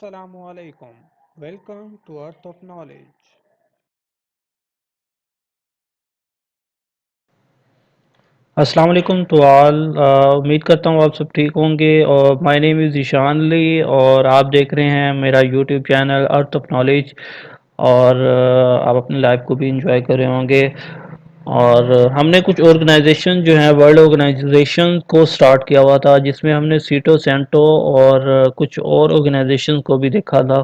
Assalamualaikum. Welcome to Earth of Knowledge. अस्सलाम वालेकुम to all. उम्मीद करता हूँ आप सब ठीक होंगे और my name is Ishaan Ali और आप देख रहे हैं मेरा YouTube channel Earth of Knowledge. और आप अपनी लाइफ को भी इंजॉय कर रहे होंगे। और हमने कुछ ऑर्गेनाइजेशन जो है वर्ल्ड ऑर्गेनाइजेशन को स्टार्ट किया हुआ था, जिसमें हमने सीटो सेंटो और कुछ और ऑर्गेनाइजेशन को भी देखा था।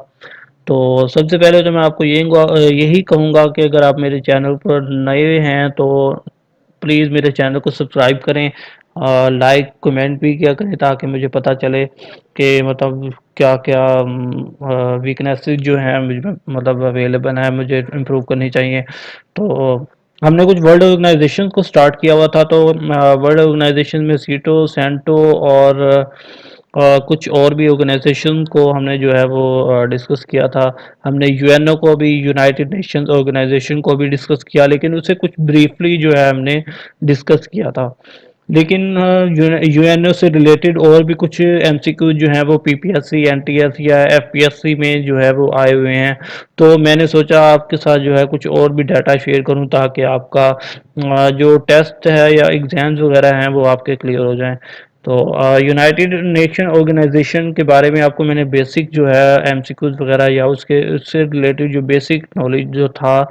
तो सबसे पहले तो मैं आपको यही कहूँगा कि अगर आप मेरे चैनल पर नए हैं तो प्लीज़ मेरे चैनल को सब्सक्राइब करें, लाइक कमेंट भी किया करें ताकि मुझे पता चले कि मतलब क्या क्या वीकनेसेस जो हैं मुझ में मतलब अवेलेबल है, मुझे इम्प्रूव करनी चाहिए। तो हमने कुछ वर्ल्ड ऑर्गेनाइजेशन को स्टार्ट किया हुआ था। तो वर्ल्ड ऑर्गेनाइजेशन में सीटो सेंटो और कुछ और भी ऑर्गेनाइजेशन को हमने जो है वो डिस्कस किया था। हमने यूएनओ को भी, यूनाइटेड नेशंस ऑर्गेनाइजेशन को भी डिस्कस किया, लेकिन उसे कुछ ब्रीफली जो है हमने डिस्कस किया था। लेकिन यूएनओ से रिलेटेड और भी कुछ एमसीक्यू जो हैं वो पीपीएससी, एनटीएस या एफपीएससी में जो है वो आए हुए हैं। तो मैंने सोचा आपके साथ जो है कुछ और भी डाटा शेयर करूं ताकि आपका जो टेस्ट है या एग्ज़ाम्स वगैरह हैं वो आपके क्लियर हो जाएं। तो यूनाइटेड नेशन ऑर्गेनाइजेशन के बारे में आपको मैंने बेसिक जो है एमसीक्यूज वगैरह या उसके उससे रिलेटेड जो बेसिक नॉलेज जो था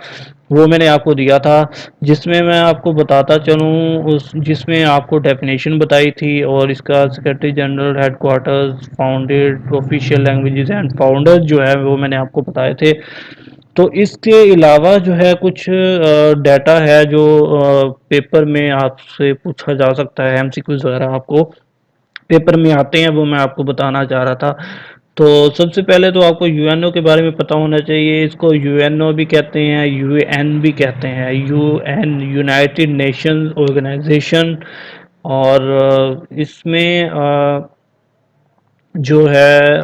वो मैंने आपको दिया था, जिसमें मैं आपको बताता चलूँ उस जिसमें आपको डेफिनेशन बताई थी और इसका secretary general, headquarters, founded, official languages and founders जो है वो मैंने आपको बताए थे। तो इसके अलावा जो है कुछ डाटा है जो पेपर में आपसे पूछा जा सकता है, एमसीक्यूज वगैरह आपको पेपर में आते हैं, वो मैं आपको बताना चाह रहा था। तो सबसे पहले तो आपको यूएनओ के बारे में पता होना चाहिए। इसको यूएनओ भी कहते हैं, यूएन भी कहते हैं। UN United Nations Organization. और इसमें जो है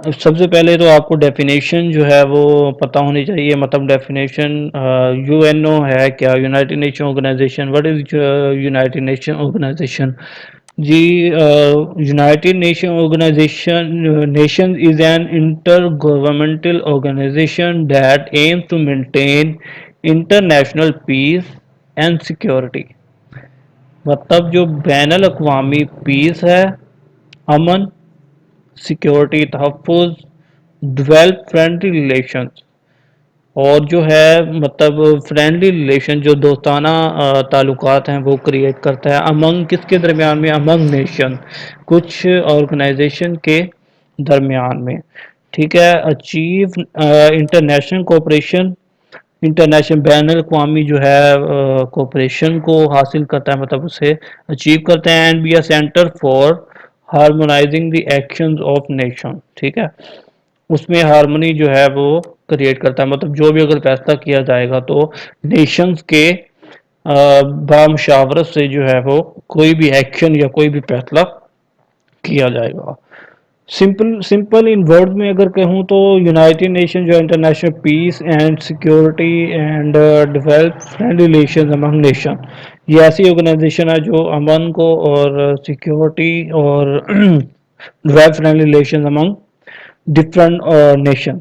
सबसे पहले तो आपको डेफिनेशन जो है वो पता होनी चाहिए। मतलब डेफिनेशन यूएनओ है क्या, United Nation Organization, what is United Nation Organization. जी, United Nation Organization nation is an inter governmental organisation that aims to maintain international peace and security. मतलब जो बैनुल अक़वामी पीस है, अमन, सिक्योरिटी, तहफ़्फ़ुज़, डेवलप फ्रेंडली रिलेशंस, और जो है मतलब फ्रेंडली रिलेशन जो दोस्ताना ताल्लुकात हैं वो क्रिएट करता है अमंग किसके दरमियान में, अमंग नेशन, कुछ ऑर्गेनाइजेशन के दरमियान में। ठीक है। Achieve international cooperation, international ban अवी जो है कोऑपरेशन को हासिल करता है, मतलब उसे अचीव करते हैं। And be a centre for harmonising the actions of nation. ठीक है। उसमें हार्मनी जो है वो क्रिएट करता है, मतलब जो भी अगर फैसला किया जाएगा तो नेशंस के बामशावरत से जो है वो कोई भी एक्शन या कोई भी फैसला किया जाएगा। सिंपल सिंपल इन वर्ड में अगर कहूँ तो यूनाइटेड नेशन जो international peace and security and develop friend relation among nation, ये ऐसी ऑर्गेनाइजेशन है जो अमन को और सिक्योरिटी और develop friend relation among different nation.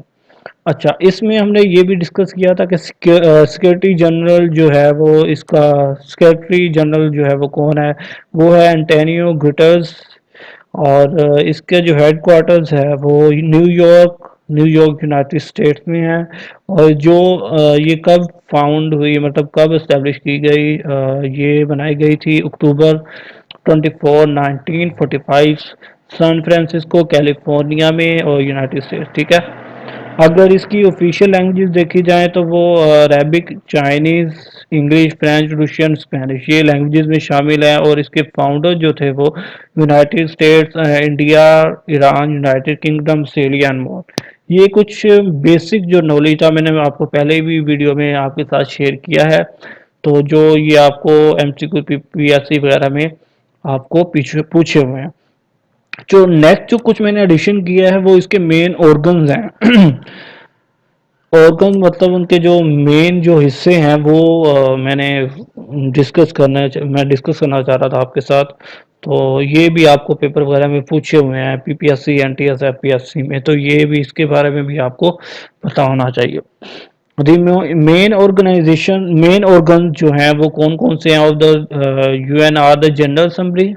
अच्छा, इसमें हमने ये भी डिस्कस किया था कि सिक्योरिटी जनरल जो है वो, इसका सेक्रेटरी जनरल जो है वो कौन है, वो है एंटोनियो गुटेरेस। और इसके जो हेडक्वार्टर्स है वो न्यूयॉर्क न्यूयॉर्क यूनाइटेड स्टेट्स में है। और जो ये कब फाउंड हुई, मतलब कब इस्टेब्लिश की गई, ये बनाई गई थी अक्टूबर 24 1945 सैन फ्रांसिस्को कैलिफोर्निया में और यूनाइटेड स्टेट्स। ठीक है। अगर इसकी ऑफिशियल लैंग्वेजेस देखी जाए तो वो Arabic, Chinese, English, French, Russian, Spanish, ये लैंग्वेजेस में शामिल है। और इसके फाउंडर जो थे वो United States, India, Iran, United Kingdom, Australia and more. ये कुछ बेसिक जो नॉलेज था मैंने आपको पहले भी वीडियो में आपके साथ शेयर किया है। तो जो ये आपको एमसीक्यू पीएससी वगैरह में आपको पीछे पूछे हुए हैं। जो नेक्स्ट जो कुछ मैंने एडिशन किया है वो इसके मेन ऑर्गन्स हैं। ऑर्गन मतलब उनके जो मेन जो हिस्से हैं वो मैं डिस्कस करना चाह रहा था आपके साथ। तो ये भी आपको पेपर वगैरह में पूछे हुए हैं, पीपीएससी, एनटीएस, एफपीएससी में, तो ये भी इसके बारे में भी आपको पता होना चाहिए। मेन ऑर्गेनाइजेशन, मेन ऑर्गन जो हैं वो कौन कौन से हैं of the UN are the General Assembly,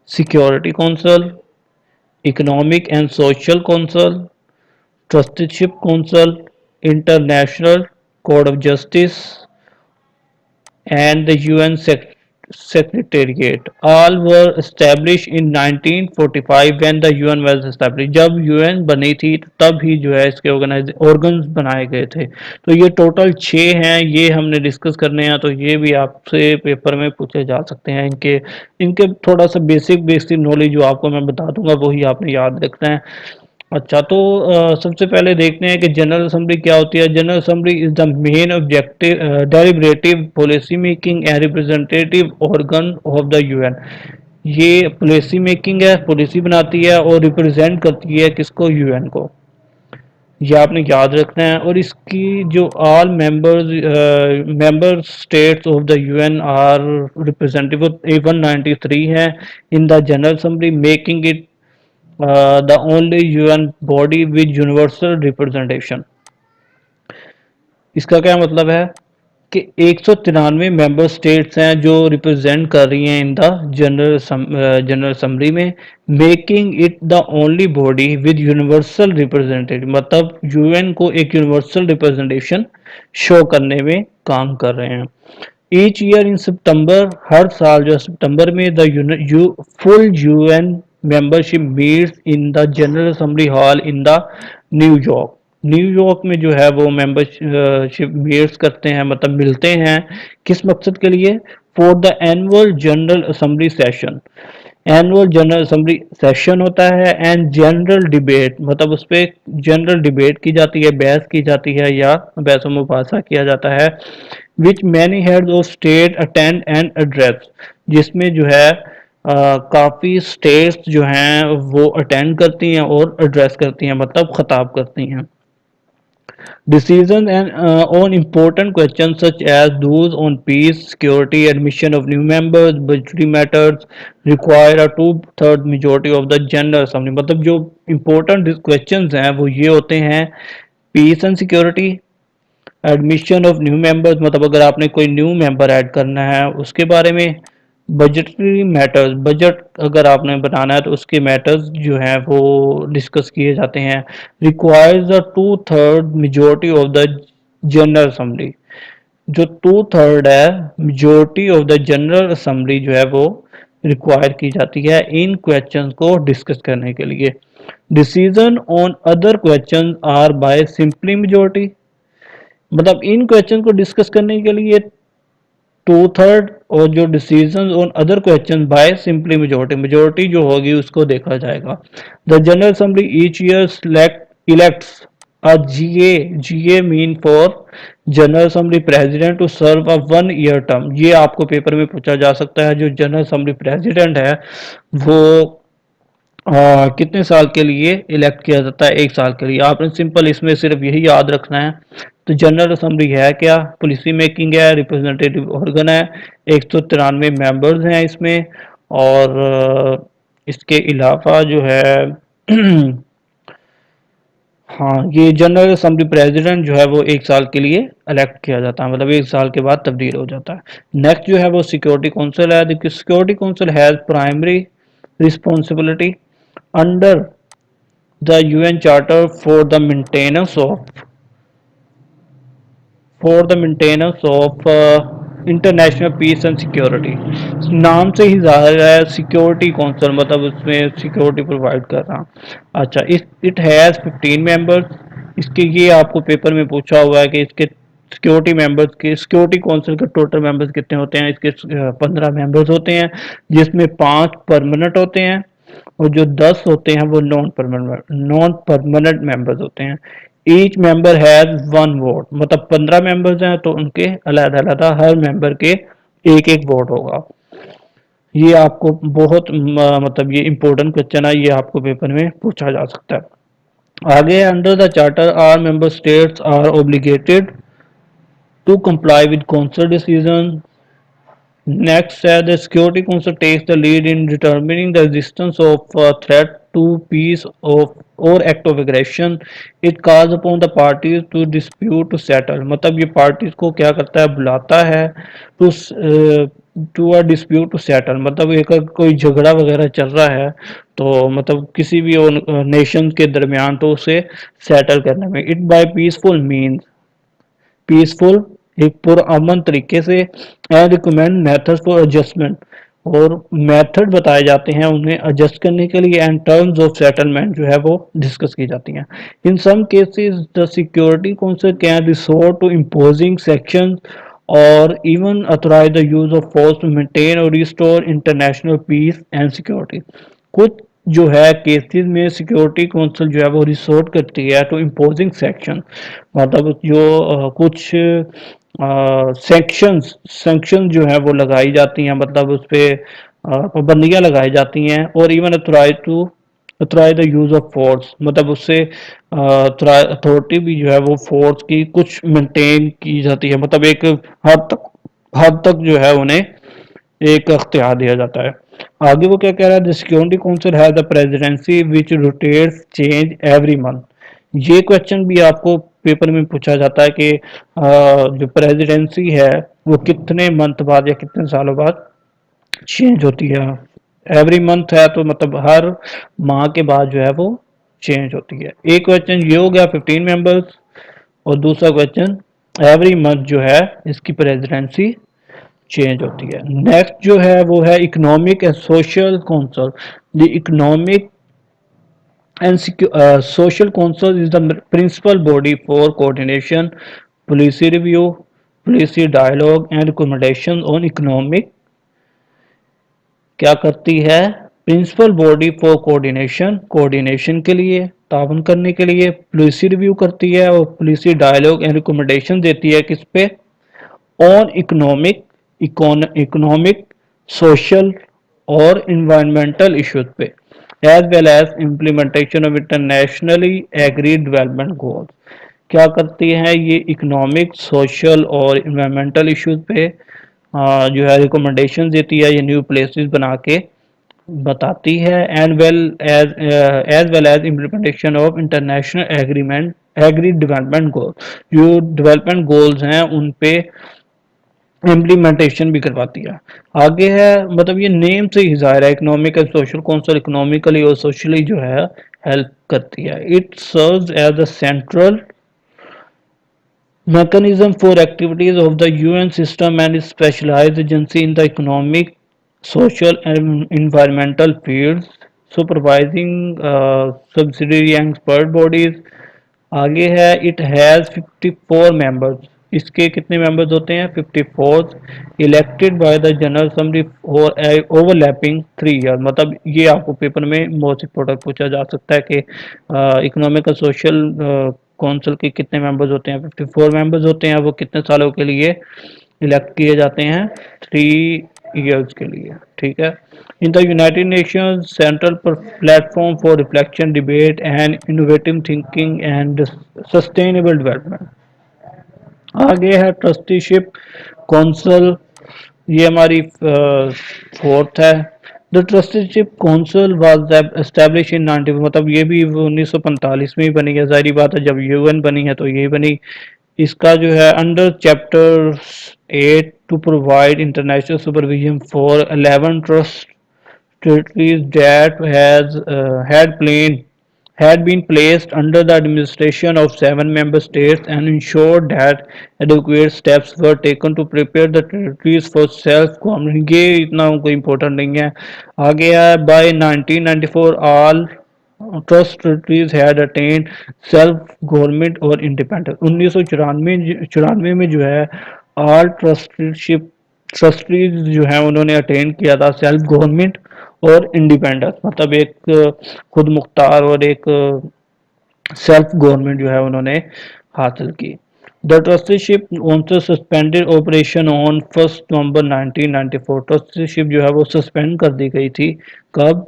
Security Council, Economic and Social Council, Trusteeship Council, International Court of Justice and the UN Secretariat. All were established in 1945 when the UN was established. जब UN बनी थी तब ही जो है इसके organs बनाए गए थे। तो ये टोटल 6 हैं, ये हमने डिस्कस करने हैं, तो ये भी आपसे पेपर में पूछे जा सकते हैं। इनके इनके थोड़ा सा बेसिक बेसिक नॉलेज जो आपको मैं बता दूंगा वही आपने याद रखना है। अच्छा, तो सबसे पहले देखते हैं कि जनरल असेंबली क्या होती है। General assembly is the main objective deliberative policy making and representative organ of the UN. ये पॉलिसी मेकिंग है, पॉलिसी बनाती है और रिप्रेजेंट करती है किसको, यूएन को। ये आपने याद रखना है। और इसकी जो all member states of the UN are representative 193 है in the General Assembly, making it the only UN body with universal representation। इसका क्या मतलब है कि 193 मेंबर स्टेट्स हैं जो रिप्रेजेंट कर रही हैं इन द जनरल असम्बली में, making it the only body with universal representative, मतलब यूएन को एक यूनिवर्सल रिप्रेजेंटेशन शो करने में काम कर रहे हैं। ईच ईयर इन सितंबर, हर साल जो सितंबर में the full UN membership meets in the General assembly hall in the New York. New York में जो है वो मेंबरशिप मीट्स करते हैं, मतलब मिलते हैं। किस मकसद के लिए, for the annual general assembly session. Annual general assembly session होता है एंड जनरल डिबेट, मतलब उस पर जनरल डिबेट की जाती है, बहस की जाती है या बहस मुबासा किया जाता है। Which many heads of state attend and address, जिसमें जो है काफ़ी स्टेट्स जो हैं वो अटेंड करती हैं और एड्रेस करती हैं, मतलब खताब करती हैं। Decisions and on important questions such as those on peace, security, admission of new members, budgetary matters require a two-third majority of the General Assembly। मतलब जो important questions हैं वो ये होते हैं, peace and security, admission of new members, मतलब अगर आपने कोई न्यू मेंबर ऐड करना है उसके बारे में, बजटरी मैटर्स, बजट अगर आपने बनाना है तो उसके मैटर्स जो हैं वो डिस्कस किए जाते हैं। Requires a two third majority of the General Assembly, जो टू थर्ड है majority of the General Assembly जो है वो रिक्वायर की जाती है इन क्वेश्चंस को डिस्कस करने के लिए। Decision on other questions are by simply majority, मतलब इन क्वेश्चन को डिस्कस करने के लिए टू थर्ड, और जो decision on other question by simply majority, majority जो होगी उसको देखा जाएगा। The General Assembly each year select elects a GA, GA mean for General Assembly president to serve a 1 year term. ये आपको पेपर में पूछा जा सकता है, जो जनरल असेंबली प्रेसिडेंट है वो कितने साल के लिए इलेक्ट किया जाता है, 1 साल के लिए। आपने सिंपल इसमें सिर्फ यही याद रखना है। तो जनरल असेंबली है क्या, पॉलिसी मेकिंग है, रिप्रेजेंटेटिव ऑर्गन है, 193 मेंबर्स हैं इसमें। और इसके अलावा जो है हाँ, ये जनरल असेंबली प्रेसिडेंट जो है वो 1 साल के लिए इलेक्ट किया जाता है, मतलब 1 साल के बाद तब्दील हो जाता है। नेक्स्ट जो है वो सिक्योरिटी काउंसिल है। देखिए, Security Council has primary responsibility under the UN Charter for the maintenance of international peace and security. नाम से ही जाहिर है सिक्योरिटी काउंसिल, मतलब उसमें सिक्योरिटी प्रोवाइड कर रहा। अच्छा, इट हैज़ 15 मेंबर्स। इसके ये आपको पेपर में पूछा हुआ है कि इसके सिक्योरिटी मेंबर्स के, सिक्योरिटी काउंसिल के टोटल मेंबर्स कितने होते हैं। इसके 15 मेंबर्स होते हैं, जिसमें 5 परमानेंट होते हैं और जो 10 होते हैं वो नॉन परमानेंट मेंबर्स होते हैं। ईच मेंबर हैज 1 वोट, मतलब 15 मेंबर्स हैं तो उनके अलग अलग हर मेंबर के एक एक वोट होगा। ये आपको बहुत मतलब ये इंपॉर्टेंट क्वेश्चन है, ये आपको पेपर में पूछा जा सकता है। आगे, under the charter are member states are obligated to comply with council decision Next, the Security Council takes the lead in determining the existence of a threat to peace or act of aggression. It calls upon the parties to dispute to settle. मतलब ये parties को क्या करता है, बुलाता है to to a dispute to settle. मतलब एक अगर कोई झगड़ा वगैरह चल रहा है तो मतलब किसी भी नेशन के दरमियान तो उसे सेटल करने में, it by peaceful means, peaceful एक पुरअमन तरीके से, and recommend methods for adjustment, और मेथड बताए जाते हैं उन्हें एडजस्ट करने के लिए, एंड टर्म्स ऑफ सेटलमेंट जो है वो डिस्कस की जाती हैं। In some cases the security council can resort to imposing sanctions और even authorise the use of force to maintain और restore international peace and security. कुछ जो है केसेस में सिक्योरिटी काउंसिल जो है वो रिसोर्ट करती है टू इम्पोजिंग सेक्शन, मतलब जो कुछ सेक्शंस सेक्शन जो है वो लगाई जाती हैं, मतलब उस पर पाबंदियां लगाई जाती हैं, और even authorise the use of force, मतलब उससे अथॉरिटी भी जो है वो फोर्स की कुछ मेंटेन की जाती है, मतलब एक हद तक जो है उन्हें एक अख्तियार दिया जाता है। आगे वो क्या कह रहा है, the security Council has the presidency which rotates change every month. ये क्वेश्चन भी आपको पेपर में पूछा जाता है कि जो प्रेसिडेंसी है वो कितने मंथ बाद या कितने सालों बाद चेंज होती है। एवरी मंथ है तो मतलब हर माह के बाद जो है वो चेंज होती है। एक क्वेश्चन ये हो गया 15 मेंबर्स, और दूसरा क्वेश्चन एवरी मंथ जो है इसकी प्रेसिडेंसी चेंज होती है। नेक्स्ट जो है वो है Economic and Social council. The economic and social council is the principal body for coordination, policy review, policy dialogue and recommendation on economic। क्या करती है, principal body for coordination, coordination के लिए, ताउन करने के लिए, पॉलिसी रिव्यू करती है और पॉलिसी डायलॉग एंड रिकमेंडेशन देती है किस पे, ऑन इकोनॉमिक, इकोनॉमिक, सोशल और इन्वायरमेंटल इश्यूज पे, as well as implementation of internationally agreed development goals. क्या करती हैं ये, इकोनॉमिक, सोशल और इन्वायरमेंटल इश्यूज पे जो है रिकमेंडेशन देती है, ये न्यू प्लेसेस बना के बताती है, and well as implementation of international agreement agree development goal. जो डेवलपमेंट गोल्स हैं उन पे इम्प्लीमेंटेशन भी करवाती है। आगे है, मतलब ये नेम से ही जाहिर है, Economic and Social Council economically और सोशली जो है हेल्प करती है। It serves as the central mechanism for activities of the UN system and is specialized agency in the economic, social and environmental fields, supervising subsidiary and expert bodies। आगे है, it has 54 members. इसके कितने members होते हैं, 54, elected by the General assembly for overlapping 3 year. मतलब ये आपको paper में मोस्ट इंपोर्टेंट पूछा जा सकता है कि इकोनॉमिक और सोशल काउंसिल के कितने मेंबर्स होते हैं, 54 मेंबर्स होते हैं, वो कितने सालों के लिए इलेक्ट किए जाते हैं, 3 ईयर्स के लिए, ठीक है। In the United Nations central platform for reflection, debate and innovative thinking and sustainable development. आगे है ट्रस्टीशिप काउंसिल, ये हमारी फोर्थ है। The trusteeship council was establish in 90, मतलब ये भी 1945 में ही बनी है, जाहिर बात है जब यूएन बनी है तो ये बनी। इसका जो है under chapter 8 to provide international supervision for 11 trust territories that had been placed under the administration of 7 member states, and ensured that adequate steps were taken to prepare the territories for self-government। ये इतना कोई important नहीं है। आगे है, by 1994 all trust territories had attained self government और independence. 1994 में जो है ऑल ट्रस्टीशिप ट्रस्टीज जो है उन्होंने अटेन किया था सेल्फ गवर्नमेंट और इंडिपेंडेंस, मतलब एक खुद मुख्तार और एक सेल्फ गवर्नमेंट जो है उन्होंने हासिल की। The trusteeship also suspended operation on 1 नवंबर 1994। ट्रस्टीशिप जो है वो सस्पेंड कर दी गई थी, कब,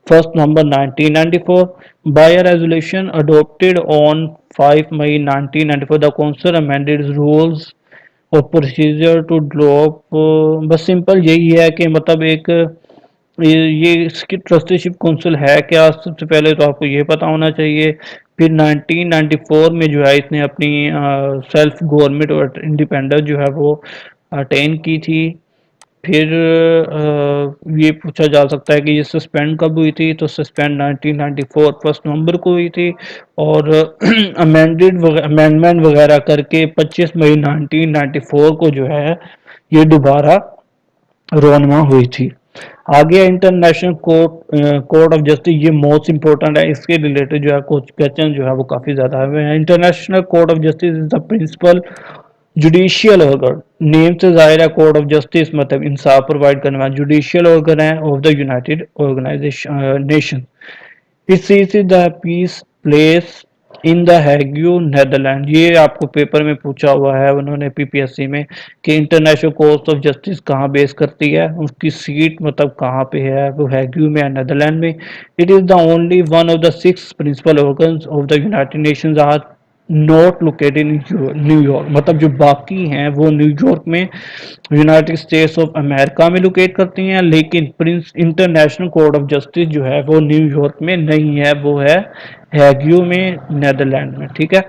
1 नवंबर 1994। By a resolution adopted on 5 मई 1994 द काउंसिल अमेंडेड रूल्स और प्रोसीजर टू ड्रॉप, बस सिंपल यही है कि मतलब एक ये इसकी ट्रस्टीशिप काउंसिल है क्या, सबसे पहले तो आपको ये पता होना चाहिए। फिर 1994 में जो है इसने अपनी सेल्फ गवर्नमेंट और इंडिपेंडेंस जो है वो अटेन की थी। फिर ये पूछा जा सकता है कि ये सस्पेंड कब हुई थी, तो सस्पेंड 1994 1 नवंबर को हुई थी। और अमेंडमेंट वगैरह करके 25 मई 1994 को जो है ये दोबारा रोनमा हुई थी। आगे इंटरनेशनल कोर्ट ऑफ जस्टिस, ये मोस्ट इंपॉर्टेंट है, इसके रिलेटेड जो है कुछ क्वेश्चन जो है वो काफ़ी ज़्यादा है। International court of Justice is the principal judicial organ, name से जाहिर है कोर्ट ऑफ जस्टिस मतलब इंसाफ प्रोवाइड करने वाला जुडिशियल ऑर्गन है of the united organization nation. This is the peace place in the Hague Netherland. ये आपको पेपर में पूछा हुआ है उन्होंने पीपीएससी में कि इंटरनेशनल कोर्ट ऑफ जस्टिस कहाँ बेस करती है, उसकी सीट मतलब कहाँ पे है, वो हैग्यू में है, नेदरलैंड में। It is the only one of the 6 principal organs of the United Nations are not located in New York, मतलब जो बाकी हैं वो न्यूयॉर्क में यूनाइटेड स्टेट्स ऑफ अमेरिका में लोकेट करती हैं, लेकिन prince international court of justice जो है वो न्यूयॉर्क में नहीं है, वो है हैग्यू में, नेदरलैंड में। ठीक है,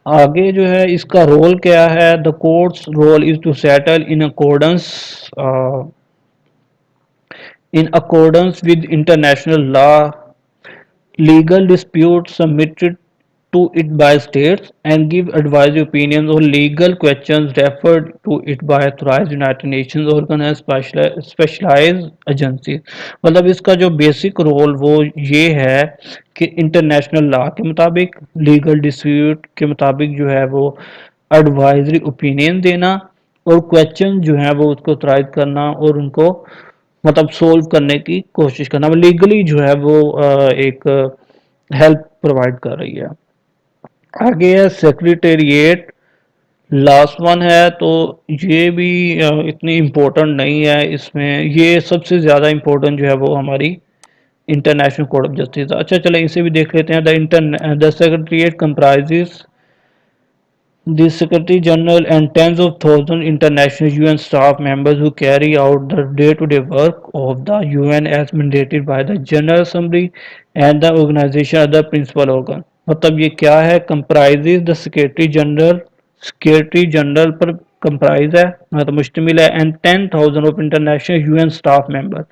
आगे जो है इसका रोल क्या है, the court's role is to settle in accordance with international law legal disputes submitted to it by states and give advisory opinions on legal questions referred to it by authorized United Nations organ and specialized agencies। मतलब इसका जो basic role वो ये है कि international law के मुताबिक, legal dispute के मुताबिक जो है वो एडवाइजरी ओपिनियन देना और क्वेश्चन जो है वो उसको ऑथराइज करना और उनको मतलब सोल्व करने की कोशिश करना, लीगली जो है वो एक हेल्प प्रोवाइड कर रही है। आगे है सेक्रेटेरिएट, लास्ट वन है, तो ये भी इतनी इम्पोर्टेंट नहीं है, इसमें ये सबसे ज़्यादा इम्पोर्टेंट जो है वो हमारी इंटरनेशनल कोर्ट ऑफ जस्टिस। अच्छा चले इसे भी देख लेते हैं। The secretariat comprises the Secretary General and tens of thousands international UN staff members who carry out the day-to-day work of the UN as mandated by the General Assembly and the organization other principal organ। मतलब ये क्या है, comprises the Secretary General पर comprise है मतलब मुश्तमिल है, and 10,000 of international UN staff member,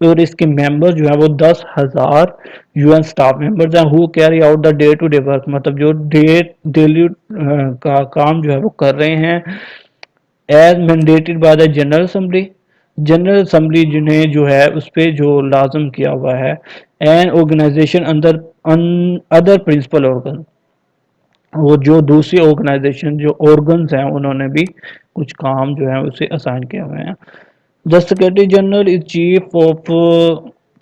और इसके मेंबर जो है वो 10,000 यूएन स्टाफ मेंबर्स हैं। Who carry out the day to day work, मतलब जो डेली का काम जो है वो कर रहे हैं as mandated by the General Assembly, General Assembly जिन्हें जो है उस पर जो लाजम किया हुआ है, एंड ऑर्गेनाइजेशन अंदर अदर प्रिंसिपल ऑर्गन, वो जो दूसरी ऑर्गेनाइजेशन जो ऑर्गन्स हैं उन्होंने भी कुछ काम जो है उसे असाइन किए हुए हैं। The Secretary General is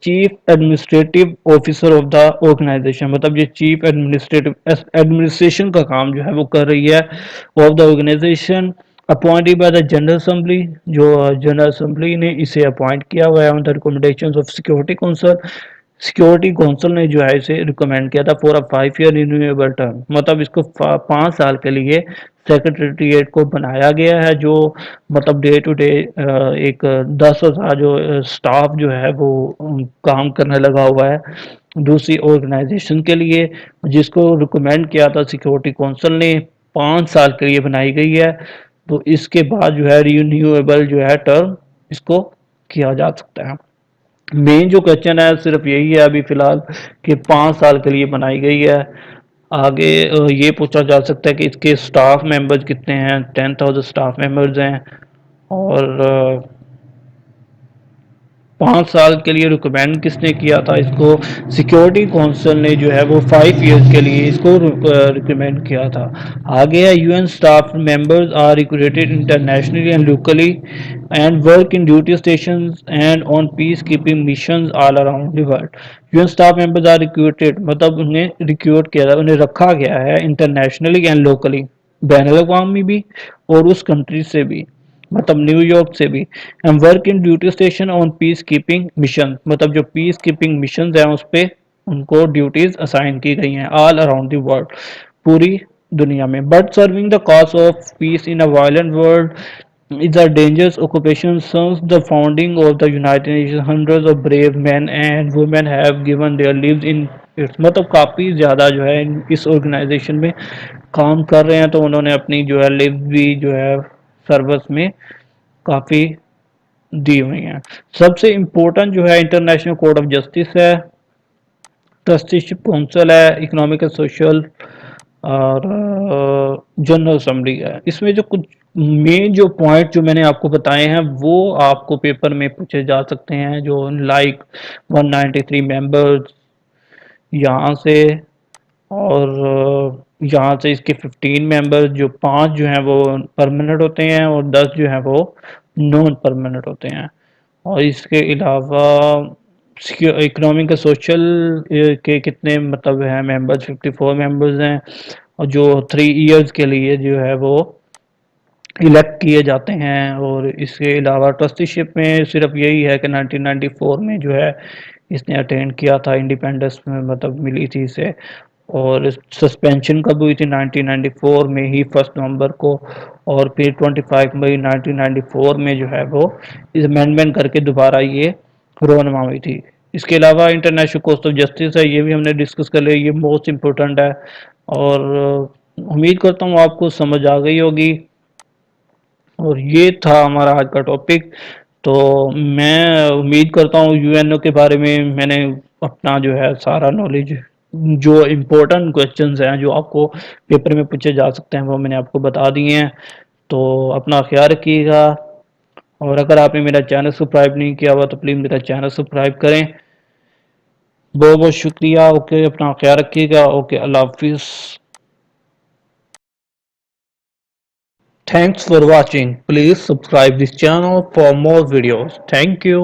chief administrative officer of the organisation, मतलब ये चीफ एडमिनिस्ट्रेटिव एडमिनिस्ट्रेशन का काम जो है वो कर रही है of the organisation, appointed by the General Assembly, जो जनरल असेंबली ने इसे अपॉइंट किया हुआ है on the recommendations of Security Council. Security Council ने जो है इसे रिकमेंड किया था for a 5 year renewable term, मतलब इसको 5 साल के लिए सेक्रेटरीट को बनाया गया है, जो मतलब डे टू डे एक 10,000 जो स्टाफ जो है वो काम करने लगा हुआ है दूसरी ऑर्गेनाइजेशन के लिए, जिसको रिकमेंड किया था सिक्योरिटी काउंसिल ने, 5 साल के लिए बनाई गई है। तो इसके बाद जो है रिन्यूएबल जो है टर्म इसको किया जा सकता है। मेन जो क्वेश्चन है सिर्फ यही है अभी फिलहाल कि 5 साल के लिए बनाई गई है। आगे ये पूछा जा सकता है कि इसके स्टाफ मेंबर्स कितने हैं, 10,000 स्टाफ मेंबर्स हैं। और 5 साल के लिए रिकमेंड किसने किया था इसको, सिक्योरिटी काउंसिल ने जो है वो 5 ईयर्स के लिए इसको रिकमेंड किया था। आगे है UN staff members are recruited internationally and locally and work in duty station and on peace keeping mission all around the world. UN staff members are recruited मतलब उन्हें रिक्रूट किया था, उन्हें रखा गया है इंटरनेशनली एंड लोकली, बैन अवी भी और उस कंट्री से भी, मतलब न्यूयॉर्क से भी। And work in duty station on peace keeping mission, मतलब जो पीस कीपिंग मिशन हैं उस पर उनको ड्यूटीज असाइन की गई हैं ऑल अराउंड द वर्ल्ड, पूरी दुनिया में। But serving the cause of peace in a violent world is a dangerous occupation. Since the founding of the United Nations, hundreds of brave men and women have given their lives in its, मतलब काफ़ी ज़्यादा जो है इस organisation में काम कर रहे हैं, तो उन्होंने अपनी जो है लिव भी जो है सर्विस में काफ़ी दी हुई हैं। सबसे इम्पोर्टेंट जो है इंटरनेशनल कोर्ट ऑफ जस्टिस है, ट्रस्टीशिप काउंसिल है, इकोनॉमिक एंड सोशल और जनरल असम्बली है। इसमें जो कुछ मेन जो पॉइंट जो मैंने आपको बताए हैं वो आपको पेपर में पूछे जा सकते हैं, जो लाइक 193 मेंबर्स यहाँ से, और यहाँ से इसके 15 मेंबर्स, जो 5 जो हैं वो परमानेंट होते हैं और 10 जो हैं वो नॉन परमानेंट होते हैं। और इसके अलावा इकोनॉमिक सोशल के कितने मतलब हैं मेंबर्स, 54 मेंबर्स हैं, और जो 3 इयर्स के लिए जो है वो इलेक्ट किए जाते हैं। और इसके अलावा ट्रस्टीशिप में सिर्फ यही है कि 1994 में जो है इसने अटेंड किया था, इंडिपेंडेंस में मतलब मिली थी इसे। और सस्पेंशन कब हुई थी? 1994 में ही 1 नवंबर को। और फिर 25 मई 1994 में जो है वो इस अमेंडमेंट करके दोबारा ये रोनमा हुई थी। इसके अलावा इंटरनेशनल कोर्ट ऑफ जस्टिस है, ये भी हमने डिस्कस कर लिया, ये मोस्ट इम्पोर्टेंट है। और उम्मीद करता हूँ आपको समझ आ गई होगी। और ये था हमारा आज का टॉपिक। तो मैं उम्मीद करता हूँ यूएनओ के बारे में मैंने अपना जो है सारा नॉलेज, जो इम्पोर्टेंट क्वेश्चंस हैं जो आपको पेपर में पूछे जा सकते हैं, वो मैंने आपको बता दिए हैं। तो अपना ख्याल रखिएगा। और अगर आपने मेरा चैनल सब्सक्राइब नहीं किया हुआ तो प्लीज़ मेरा चैनल सब्सक्राइब करें। बहुत बहुत शुक्रिया। ओके, अपना ख्याल रखिएगा। ओके, अल्लाह हाफिज़। Thanks for watching. Please subscribe this channel for more videos. Thank you.